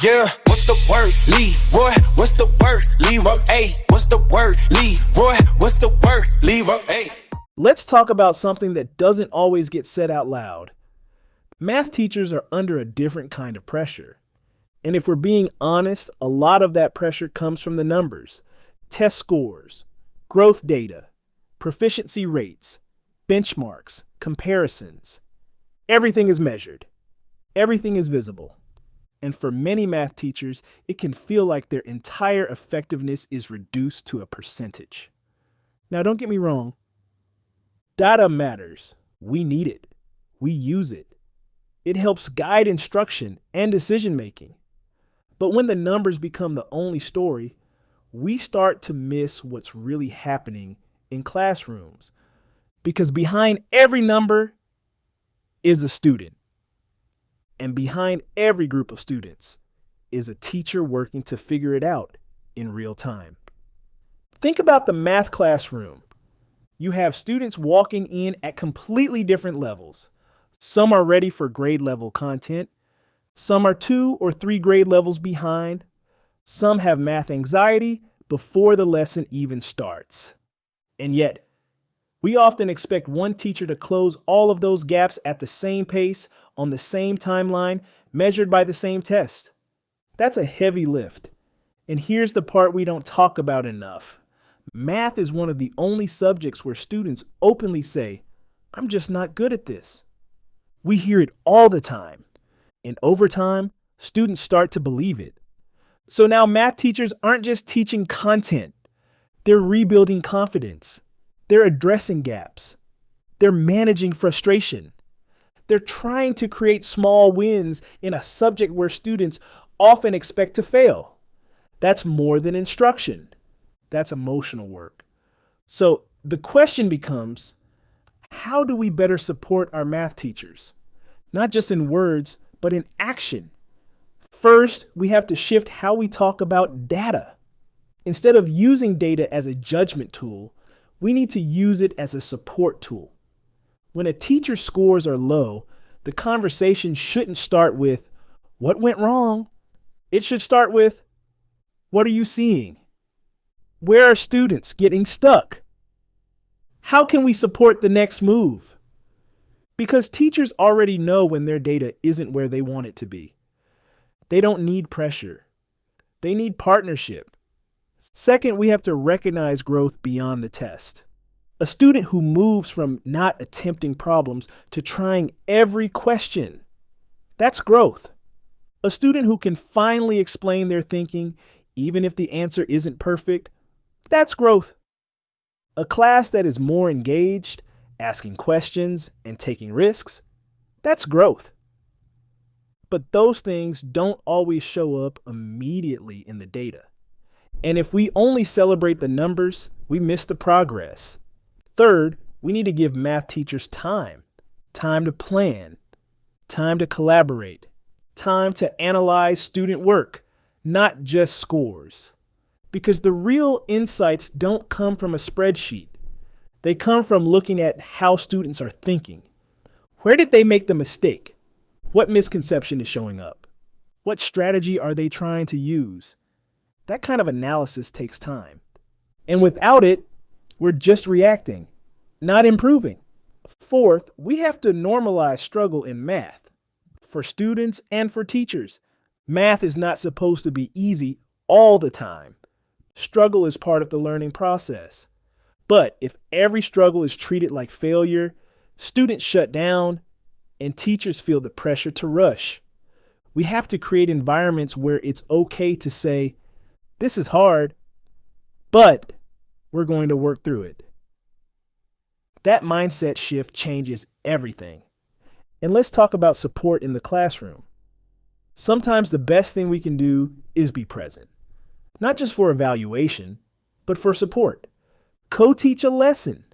Yeah, what's the word? Leroy, what's the word? Leroy, hey, what's the word? Leroy, what's the word? Leroy, hey. Let's talk about something that doesn't always get said out loud. Math teachers are under a different kind of pressure. And if we're being honest, a lot of that pressure comes from the numbers, test scores, growth data, proficiency rates, benchmarks, comparisons. Everything is measured. Everything is visible. And for many math teachers, it can feel like their entire effectiveness is reduced to a percentage. Now, don't get me wrong. Data matters. We need it. We use it. It helps guide instruction and decision-making. But when the numbers become the only story, we start to miss what's really happening in classrooms. Because behind every number is a student. And behind every group of students is a teacher working to figure it out in real time. Think about the math classroom. You have students walking in at completely different levels. Some are ready for grade level content. Some are 2 or 3 grade levels behind. Some have math anxiety before the lesson even starts. And yet, we often expect one teacher to close all of those gaps at the same pace, on the same timeline, measured by the same test. That's a heavy lift. And here's the part we don't talk about enough. Math is one of the only subjects where students openly say, "I'm just not good at this." We hear it all the time. And over time, students start to believe it. So now math teachers aren't just teaching content. They're rebuilding confidence. They're addressing gaps. They're managing frustration. They're trying to create small wins in a subject where students often expect to fail. That's more than instruction. That's emotional work. So the question becomes, how do we better support our math teachers? Not just in words, but in action. First, we have to shift how we talk about data. Instead of using data as a judgment tool, we need to use it as a support tool. When a teacher's scores are low, the conversation shouldn't start with, "What went wrong?" It should start with, "What are you seeing? Where are students getting stuck? How can we support the next move?" Because teachers already know when their data isn't where they want it to be. They don't need pressure. They need partnership. Second, we have to recognize growth beyond the test. A student who moves from not attempting problems to trying every question, that's growth. A student who can finally explain their thinking, even if the answer isn't perfect, that's growth. A class that is more engaged, asking questions, and taking risks, that's growth. But those things don't always show up immediately in the data. And if we only celebrate the numbers, we miss the progress. Third, we need to give math teachers time to plan, time to collaborate, time to analyze student work, not just scores. Because the real insights don't come from a spreadsheet. They come from looking at how students are thinking. Where did they make the mistake? What misconception is showing up? What strategy are they trying to use? That kind of analysis takes time. And without it, we're just reacting, not improving. Fourth, we have to normalize struggle in math. For students and for teachers, math is not supposed to be easy all the time. Struggle is part of the learning process. But if every struggle is treated like failure, students shut down and teachers feel the pressure to rush. We have to create environments where it's okay to say, "This is hard, but we're going to work through it." That mindset shift changes everything. And let's talk about support in the classroom. Sometimes the best thing we can do is be present, not just for evaluation, but for support. Co-teach a lesson,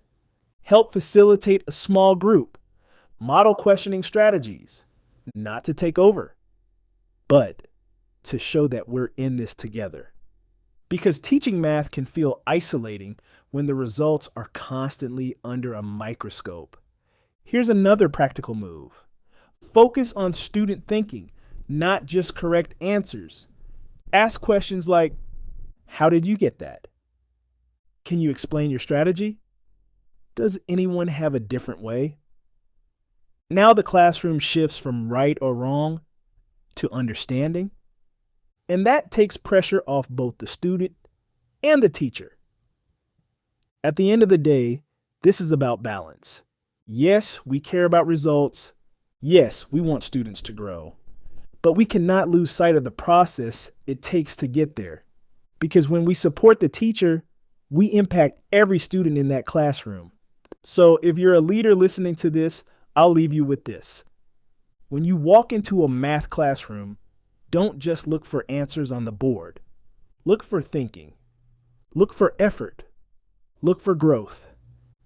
help facilitate a small group, model questioning strategies, not to take over, but to show that we're in this together. Because teaching math can feel isolating when the results are constantly under a microscope. Here's another practical move. Focus on student thinking. not just correct answers. Ask questions like, how did you get that? Can you explain your strategy? Does anyone have a different way? Now the classroom shifts from right or wrong to understanding, and that takes pressure off both the student and the teacher. At the end of the day, this is about balance. Yes, we care about results. Yes, we want students to grow. But we cannot lose sight of the process it takes to get there. Because when we support the teacher, we impact every student in that classroom. So if you're a leader listening to this, I'll leave you with this. When you walk into a math classroom, don't just look for answers on the board. Look for thinking. Look for effort. Look for growth.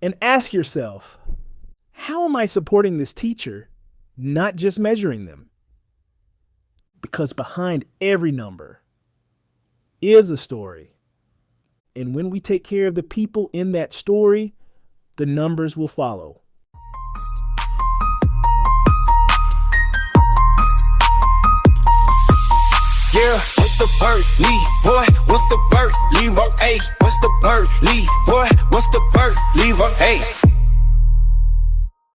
And ask yourself, how am I supporting this teacher, not just measuring them? Because behind every number is a story. And when we take care of the people in that story, the numbers will follow. Yeah, what's the word, Leroy? What's the word, Leroy? Hey, what's the word, Leroy? What's the word, Leroy? Hey.